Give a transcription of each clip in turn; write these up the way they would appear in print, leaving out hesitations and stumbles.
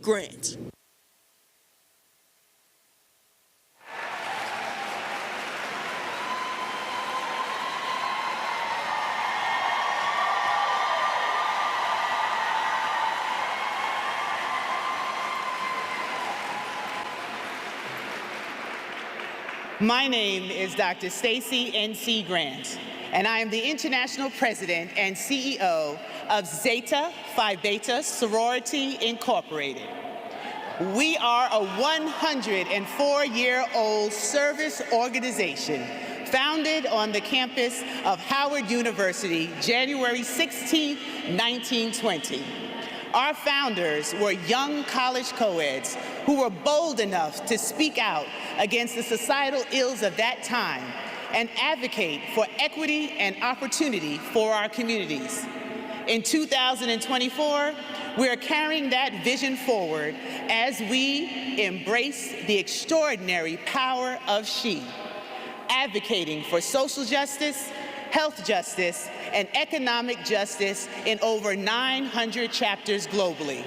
Grant. My name is Dr. Stacy N.C. Grant, and I am the International President and CEO of Zeta Phi Beta Sorority Incorporated. We are a 104-year-old service organization founded on the campus of Howard University, January 16, 1920. Our founders were young college co-eds who were bold enough to speak out against the societal ills of that time and advocate for equity and opportunity for our communities. In 2024, we are carrying that vision forward as we embrace the extraordinary power of she, advocating for social justice, health justice, and economic justice in over 900 chapters globally.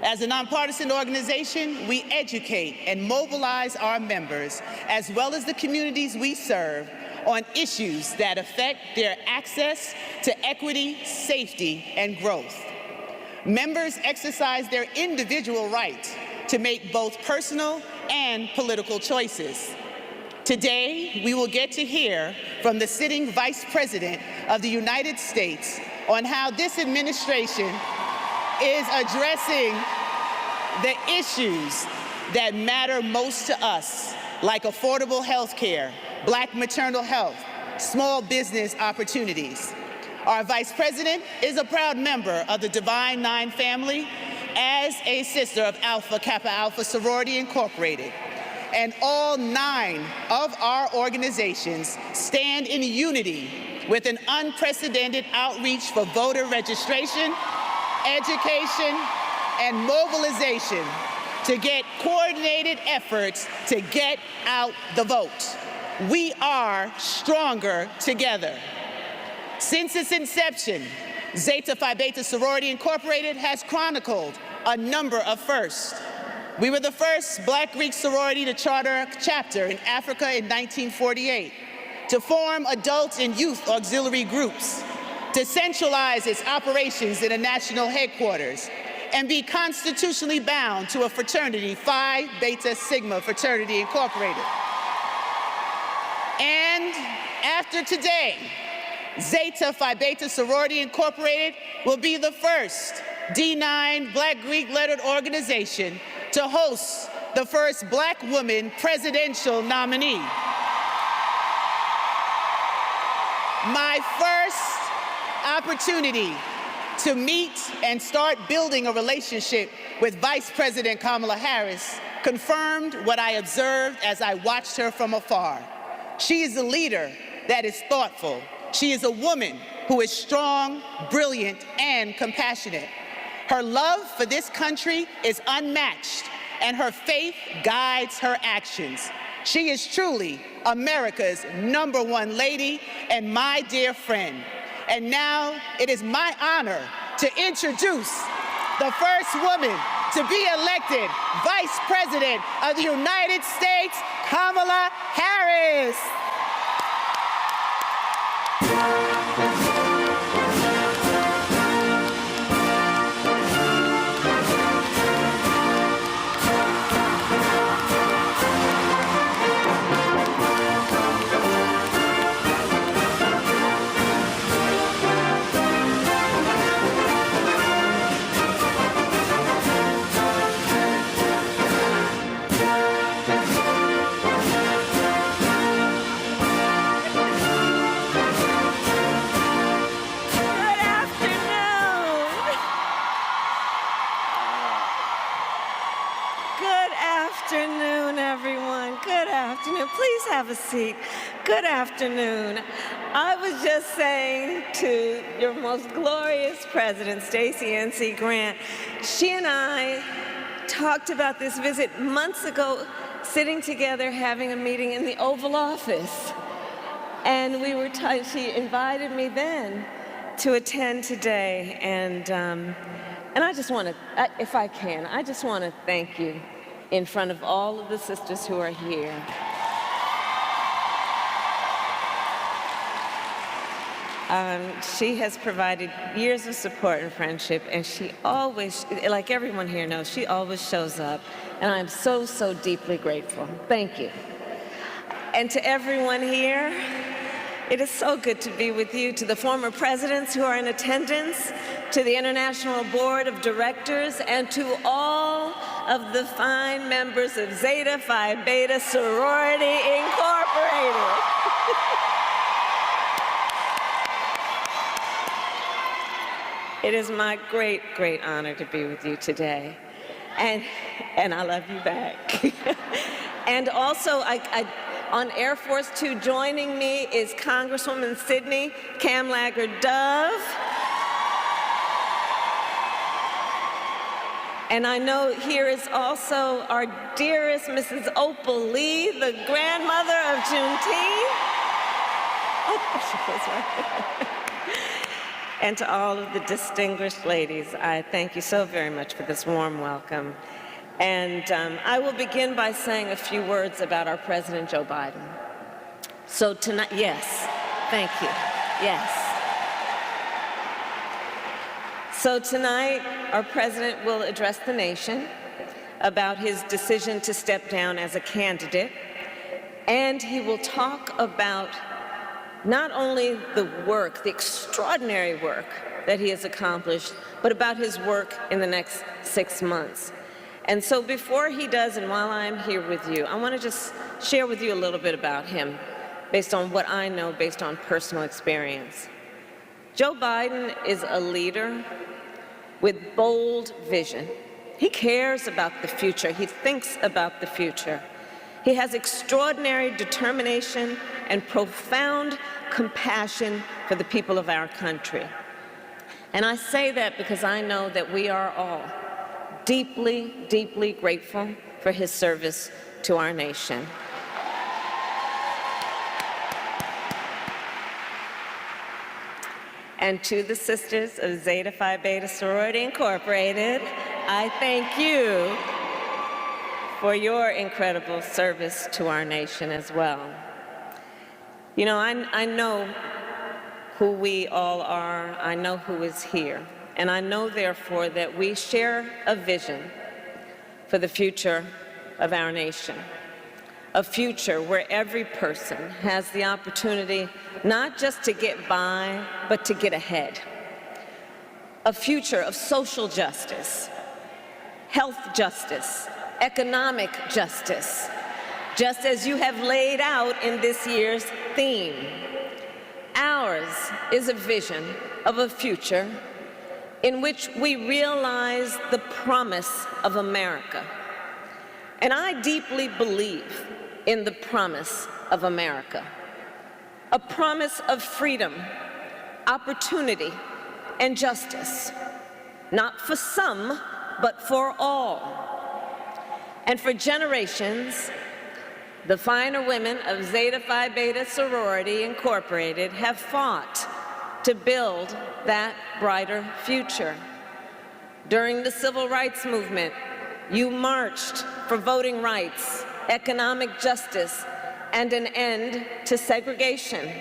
As a nonpartisan organization, we educate and mobilize our members, as well as the communities we serve, on issues that affect their access to equity, safety, and growth. Members exercise their individual right to make both personal and political choices. Today, we will get to hear from the sitting Vice President of the United States on how this administration is addressing the issues that matter most to us, like affordable health care, Black maternal health, small business opportunities. Our Vice President is a proud member of the Divine Nine family as a sister of Alpha Kappa Alpha Sorority Incorporated. And all 9 of our organizations stand in unity with an unprecedented outreach for voter registration, education, and mobilization to get coordinated efforts to get out the vote. We are stronger together. Since its inception, Zeta Phi Beta Sorority Incorporated has chronicled a number of firsts. We were the first Black Greek sorority to charter a chapter in Africa in 1948, to form adult and youth auxiliary groups, to centralize its operations in a national headquarters, and be constitutionally bound to a fraternity, Phi Beta Sigma Fraternity Incorporated. And after today, Zeta Phi Beta Sorority Incorporated will be the first D9 Black Greek lettered organization to host the first Black woman presidential nominee. My first opportunity to meet and start building a relationship with Vice President Kamala Harris confirmed what I observed as I watched her from afar. She is a leader that is thoughtful. She is a woman who is strong, brilliant, and compassionate. Her love for this country is unmatched, and her faith guides her actions. She is truly America's #1 lady and my dear friend. And now it is my honor to introduce the first woman to be elected Vice President of the United States, Kamala Harris. Please have a seat. Good afternoon. I was just saying to your most glorious president, Stacey N.C. Grant, she and I talked about this visit months ago, sitting together having a meeting in the Oval Office. And she invited me then to attend today. And And I just want to, if I can, I just want to thank you in front of all of the sisters who are here. She has provided years of support and friendship, and she always, like everyone here knows, she always shows up, and I'm so, so deeply grateful. Thank you. And to everyone here, it is so good to be with you. To the former presidents who are in attendance, to the International Board of Directors, and to all of the fine members of Zeta Phi Beta Sorority Incorporated. It is my great, great honor to be with you today. And I love you back. And also, on Air Force Two, joining me is Congresswoman Sidney Kamlager-Dove. And I know here is also our dearest Mrs. Opal Lee, the grandmother of Juneteenth. Oh, she was right. And to all of the distinguished ladies, I thank you so very much for this warm welcome. And I will begin by saying a few words about our President, Joe Biden. So tonight, yes, thank you, yes. So tonight, our President will address the nation about his decision to step down as a candidate, and he will talk about not only the work, the extraordinary work that he has accomplished, but about his work in the next 6 months. And so before he does, and while I'm here with you, I want to just share with you a little bit about him, based on what I know, based on personal experience. Joe Biden is a leader with bold vision. He cares about the future. He thinks about the future. He has extraordinary determination and profound compassion for the people of our country. And I say that because I know that we are all deeply, deeply grateful for his service to our nation. And to the sisters of Zeta Phi Beta Sorority Incorporated, I thank you for your incredible service to our nation as well. You know, I know who we all are. I know who is here. And I know, therefore, that we share a vision for the future of our nation. A future where every person has the opportunity not just to get by, but to get ahead. A future of social justice, health justice, economic justice, just as you have laid out in this year's theme. Ours is a vision of a future in which we realize the promise of America. And I deeply believe in the promise of America. A promise of freedom, opportunity, and justice. Not for some, but for all. And for generations, the finer women of Zeta Phi Beta Sorority Incorporated have fought to build that brighter future. During the Civil Rights Movement, you marched for voting rights, economic justice, and an end to segregation.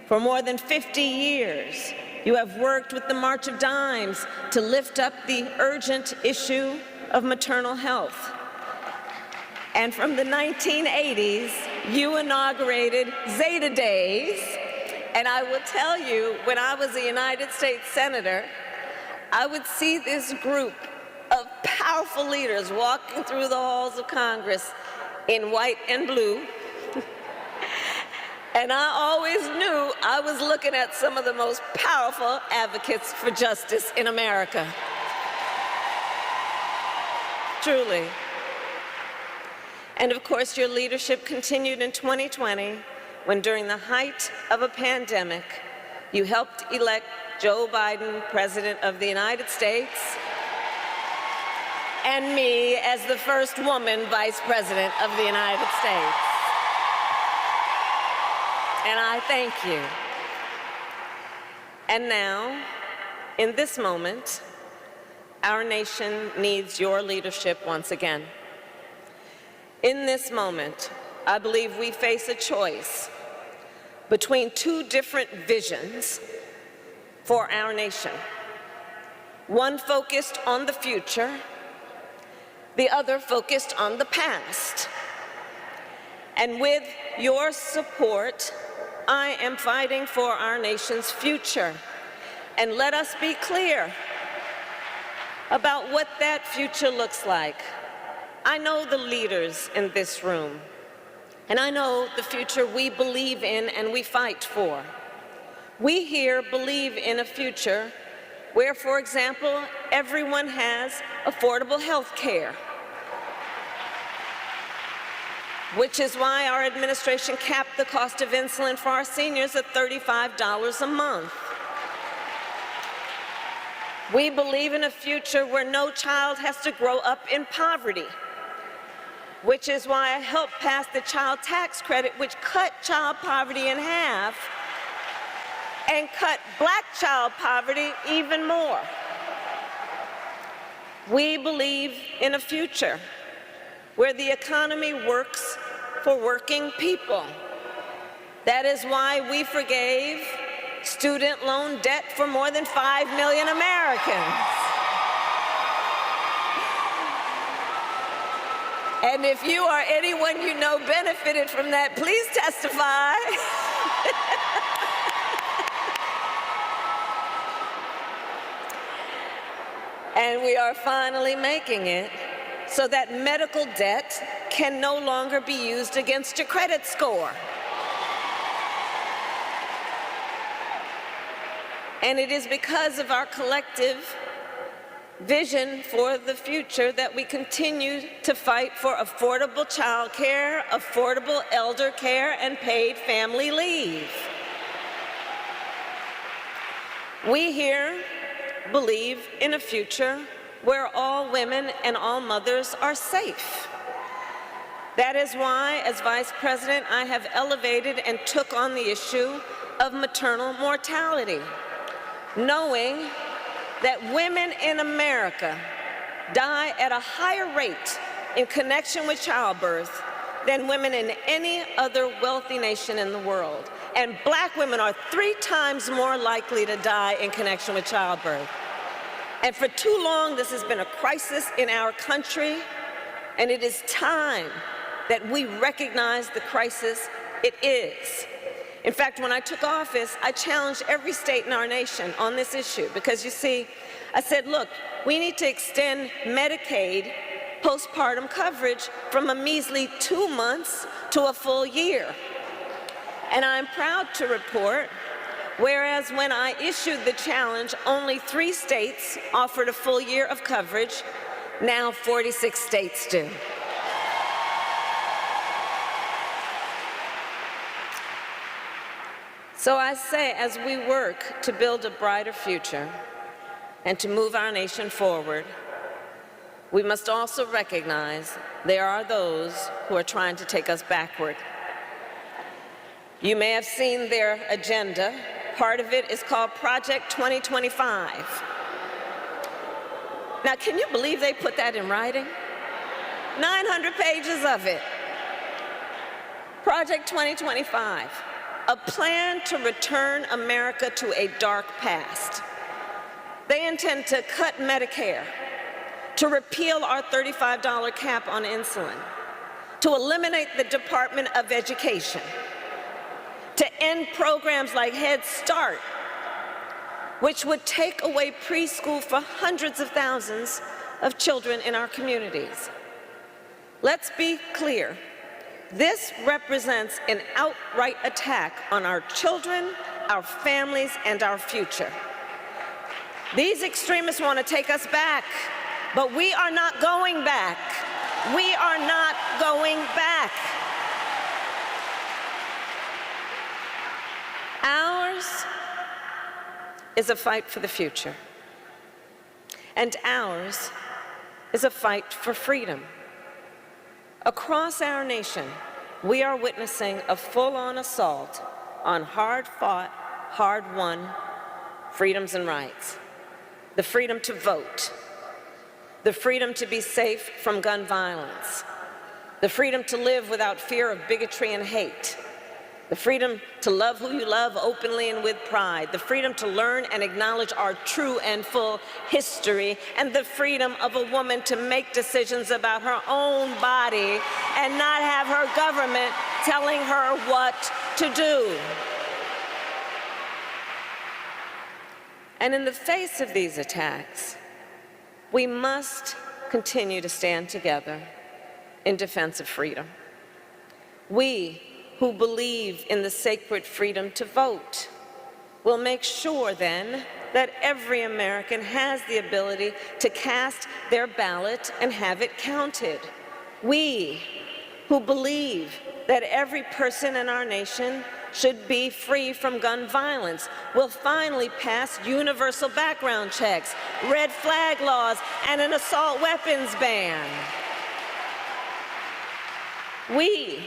For more than 50 years, you have worked with the March of Dimes to lift up the urgent issue of maternal health. And from the 1980s, you inaugurated Zeta Days. And I will tell you, when I was a United States Senator, I would see this group of powerful leaders walking through the halls of Congress in white and blue. And I always knew I was looking at some of the most powerful advocates for justice in America. Truly. And of course, your leadership continued in 2020, when during the height of a pandemic, you helped elect Joe Biden, President of the United States, and me as the first woman Vice President of the United States. And I thank you. And now, in this moment, Our nation needs your leadership once again. In this moment, I believe we face a choice between two different visions for our nation. One focused on the future, the other focused on the past. And with your support, I am fighting for our nation's future. And let us be clear about what that future looks like. I know the leaders in this room, and I know the future we believe in and we fight for. We here believe in a future where, for example, everyone has affordable health care, which is why our administration capped the cost of insulin for our seniors at $35 a month. We believe in a future where no child has to grow up in poverty, which is why I helped pass the child tax credit, which cut child poverty in half and cut Black child poverty even more. We believe in a future where the economy works for working people. That is why we forgave student loan debt for more than 5 million Americans. And if you or anyone you know benefited from that, please testify. And we are finally making it so that medical debt can no longer be used against your credit score. And it is because of our collective vision for the future that we continue to fight for affordable child care, affordable elder care, and paid family leave. We here believe in a future where all women and all mothers are safe. That is why, as Vice President, I have elevated and took on the issue of maternal mortality, knowing that women in America die at a higher rate in connection with childbirth than women in any other wealthy nation in the world. And Black women are 3 times more likely to die in connection with childbirth. And for too long, this has been a crisis in our country, and it is time that we recognize the crisis it is. In fact, when I took office, I challenged every state in our nation on this issue because, you see, I said, look, we need to extend Medicaid postpartum coverage from a measly 2 months to a full year. And I'm proud to report, whereas when I issued the challenge, only 3 states offered a full year of coverage, now 46 states do. So I say, as we work to build a brighter future and to move our nation forward, we must also recognize there are those who are trying to take us backward. You may have seen their agenda. Part of it is called Project 2025. Now, can you believe they put that in writing? 900 pages of it. Project 2025. A plan to return America to a dark past. They intend to cut Medicare, to repeal our $35 cap on insulin, to eliminate the Department of Education, to end programs like Head Start, which would take away preschool for hundreds of thousands of children in our communities. Let's be clear. This represents an outright attack on our children, our families, and our future. These extremists want to take us back, but we are not going back. We are not going back. Ours is a fight for the future, and ours is a fight for freedom. Across our nation, we are witnessing a full-on assault on hard-fought, hard-won freedoms and rights. The freedom to vote, the freedom to be safe from gun violence, the freedom to live without fear of bigotry and hate, the freedom to love who you love openly and with pride, the freedom to learn and acknowledge our true and full history, and the freedom of a woman to make decisions about her own body and not have her government telling her what to do. And in the face of these attacks, we must continue to stand together in defense of freedom. We who believe in the sacred freedom to vote will make sure then that every American has the ability to cast their ballot and have it counted. We who believe that every person in our nation should be free from gun violence will finally pass universal background checks, red flag laws, and an assault weapons ban. We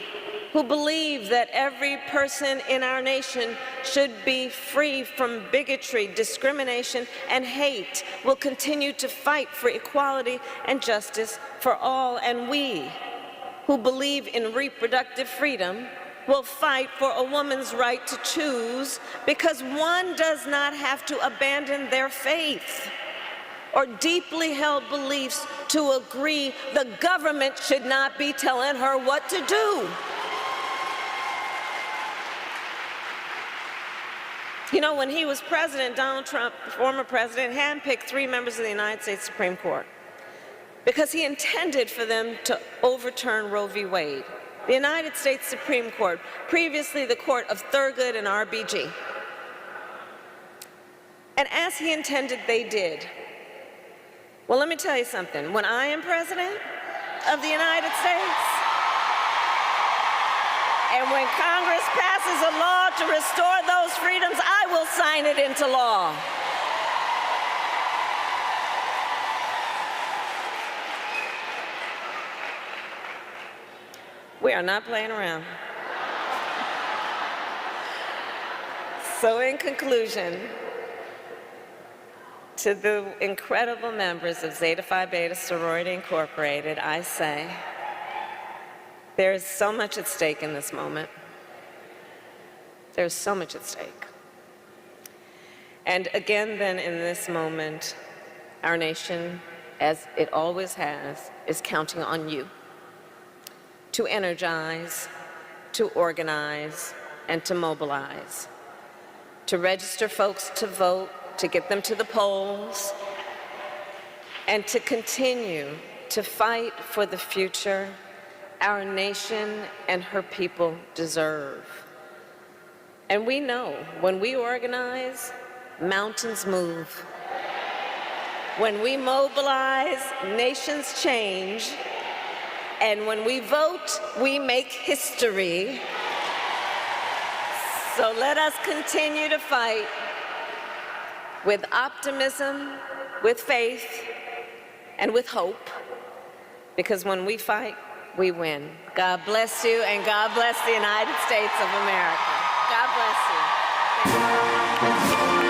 who believe that every person in our nation should be free from bigotry, discrimination, and hate will continue to fight for equality and justice for all. And we who believe in reproductive freedom will fight for a woman's right to choose, because one does not have to abandon their faith or deeply held beliefs to agree the government should not be telling her what to do. You know, when he was president, Donald Trump, former president, handpicked 3 members of the United States Supreme Court because he intended for them to overturn Roe v. Wade. The United States Supreme Court, previously the court of Thurgood and RBG. And as he intended, they did. Well, let me tell you something. When I am president of the United States, and when Congress passes a law to restore those freedoms, I will sign it into law. We are not playing around. So in conclusion, to the incredible members of Zeta Phi Beta Sorority Incorporated, I say, there is so much at stake in this moment. There's so much at stake. And again, then, in this moment, our nation, as it always has, is counting on you to energize, to organize, and to mobilize, to register folks to vote, to get them to the polls, and to continue to fight for the future our nation and her people deserve. And we know when we organize, mountains move. When we mobilize, nations change. And when we vote, we make history. So let us continue to fight with optimism, with faith, and with hope, because when we fight, we win. God bless you, and God bless the United States of America. God bless you. Thank you.